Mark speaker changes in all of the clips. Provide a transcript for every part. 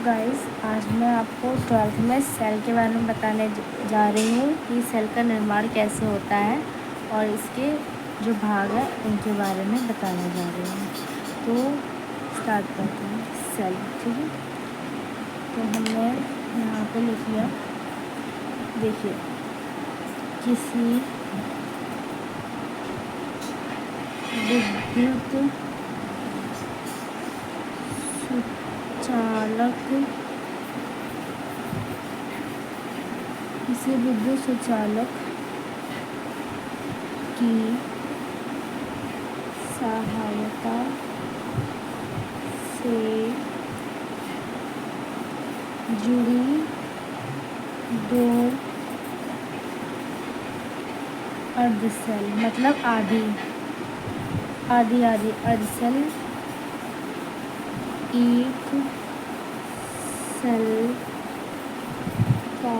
Speaker 1: Guys, आज मैं आपको 12th में सेल के बारे में बताने जा रही हूँ कि सेल का निर्माण कैसे होता है और इसके जो भाग हैं उनके बारे में बताने जा रही हूँ। तो स्टार्ट करते हैं। सेल, ठीक है। तो हमने यहाँ पे लिख लिया। देखिए, किसी विद्युत सुचालक की सहायता से जुड़ी दो अर्धसेल मतलब आधी अर्धसेल एक सेल का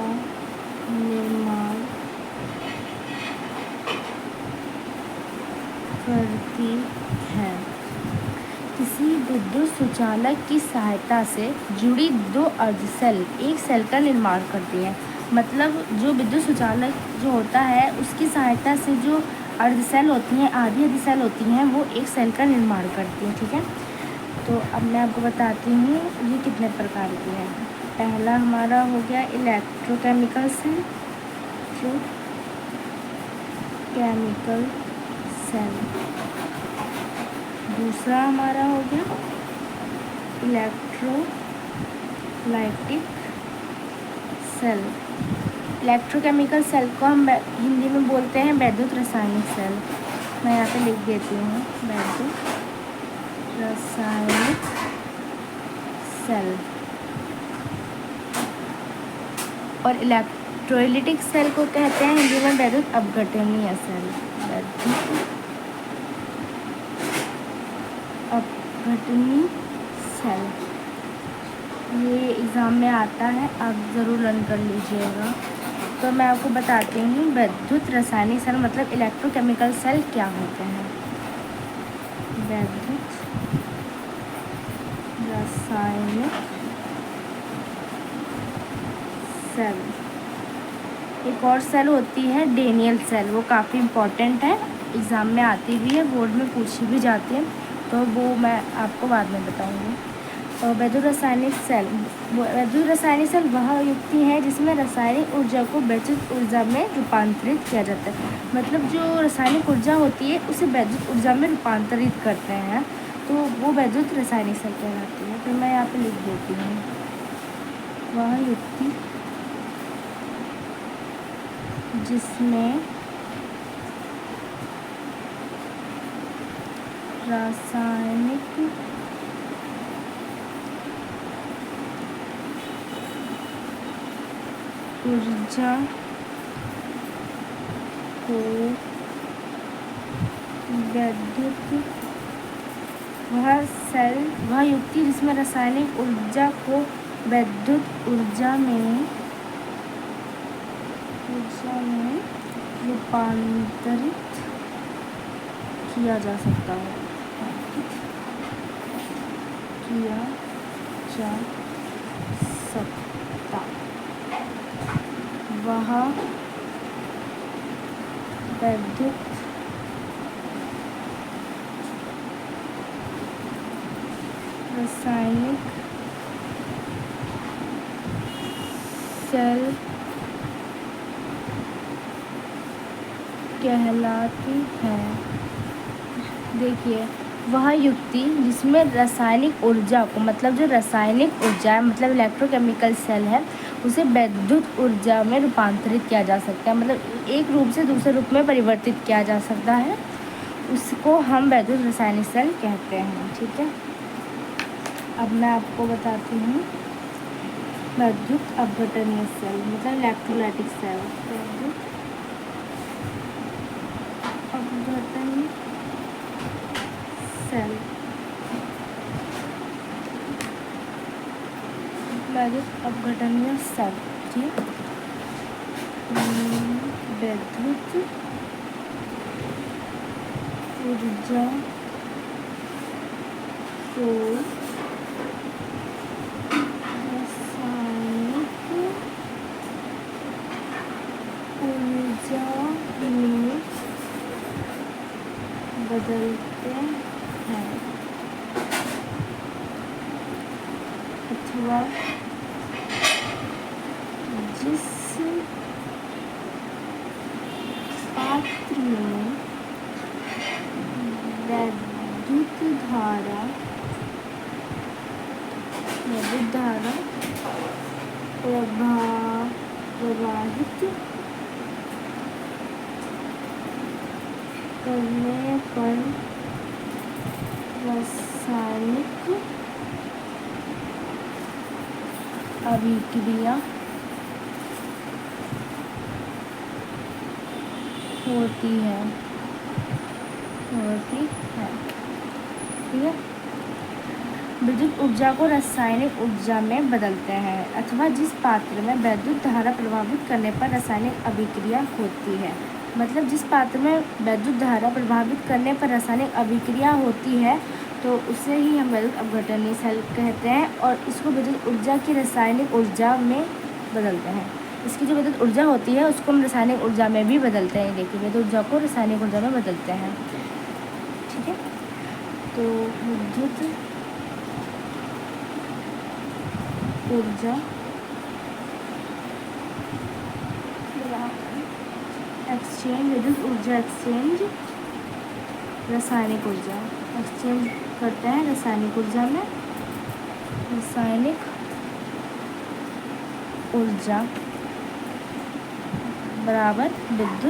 Speaker 1: निर्माण करती है। किसी विद्युत सुचालक की सहायता से जुड़ी दो अर्धसेल एक सेल का निर्माण करती है। मतलब जो विद्युत सुचालक जो होता है उसकी सहायता से जो अर्धसेल होती हैं, आधी सेल होती हैं, वो एक सेल का निर्माण करती हैं, ठीक है। तो अब मैं आपको बताती हूँ ये कितने प्रकार की हैं। पहला हमारा हो गया इलेक्ट्रोकेमिकल सेल, दूसरा हमारा हो गया इलेक्ट्रोलाइटिक सेल। इलेक्ट्रोकेमिकल सेल को हम हिंदी में बोलते हैं वैद्युत रासायनिक सेल। मैं यहाँ पे लिख देती हूँ वैद्युत रासायनिक सेल। और इलेक्ट्रोलाइटिक सेल को कहते हैं हिंदी में वैद्युत अपघटनीय सेल। अपघटनीय सेल ये एग्ज़ाम में आता है, आप ज़रूर लर्न कर लीजिएगा। तो मैं आपको बताती हूँ वैद्युत रासायनिक सेल मतलब इलेक्ट्रोकेमिकल सेल क्या होते हैं। वैद्युत रासायनिक सेल। एक और सेल होती है डेनियल सेल, वो काफ़ी इम्पॉर्टेंट है, एग्ज़ाम में आती भी है, बोर्ड में पूछी भी जाती है, तो वो मैं आपको बाद में बताऊँगी। तो वैद्युत रासायनिक सेल वह युक्ति है जिसमें रासायनिक ऊर्जा को वैद्युत ऊर्जा में रूपांतरित किया जाता है। मतलब जो रासायनिक ऊर्जा होती है उसे वैद्युत ऊर्जा में रूपांतरित करते हैं, तो वो वैद्युत रासायनिक सेल कहलाती है। तो मैं यहाँ पे लिख देती हूँ वह युक्ति जिसमें रासायनिक ऊर्जा को वह युक्ति जिसमें रासायनिक ऊर्जा को वैद्युत ऊर्जा में रूपांतरित किया जा सकता है। वह वैद्युत रासायनिक सेल कहलाती है। देखिए, वह युक्ति जिसमें रासायनिक ऊर्जा को मतलब जो रासायनिक ऊर्जा है मतलब इलेक्ट्रोकेमिकल सेल है उसे वैद्युत ऊर्जा में रूपांतरित किया जा सकता है। मतलब एक रूप से दूसरे रूप में परिवर्तित किया जा सकता है, उसको हम वैद्युत रासायनिक सेल कहते हैं, ठीक है। अब मैं आपको बताती हूँ वैद्युत अपघटनीय सेल मतलब इलेक्ट्रोलाइटिक सेल। वैद्युत अपघटनीय सेल वैद्युत अपघटनीय सेल ठीक वैद्युत ऊर्जा को बदलते हैं अथवा जिस पात्र में विद्युत धारा प्रवाहित करने पर रासायनिक अभिक्रिया होती है। ठीक है। विद्युत ऊर्जा को रासायनिक ऊर्जा में बदलते हैं अथवा जिस पात्र में विद्युत धारा प्रभावित करने पर रासायनिक अभिक्रिया होती है। मतलब जिस पात्र में विद्युत धारा प्रभावित करने पर रासायनिक अभिक्रिया होती है तो उसे ही हम विद्युत अपघटनीय सेल कहते हैं और इसको विद्युत ऊर्जा की रासायनिक ऊर्जा में बदलते हैं। इसकी जो विद्युत ऊर्जा होती है उसको हम रासायनिक ऊर्जा में भी बदलते हैं। देखिए विद्युत ऊर्जा को रासायनिक ऊर्जा में बदलते हैं। ठीक है। तो विद्युत ऊर्जा एक्सचेंज, विद्युत ऊर्जा एक्सचेंज रासायनिक ऊर्जा एक्सचेंज करते हैं रासायनिक ऊर्जा में। रासायनिक ऊर्जा बराबर विद्युत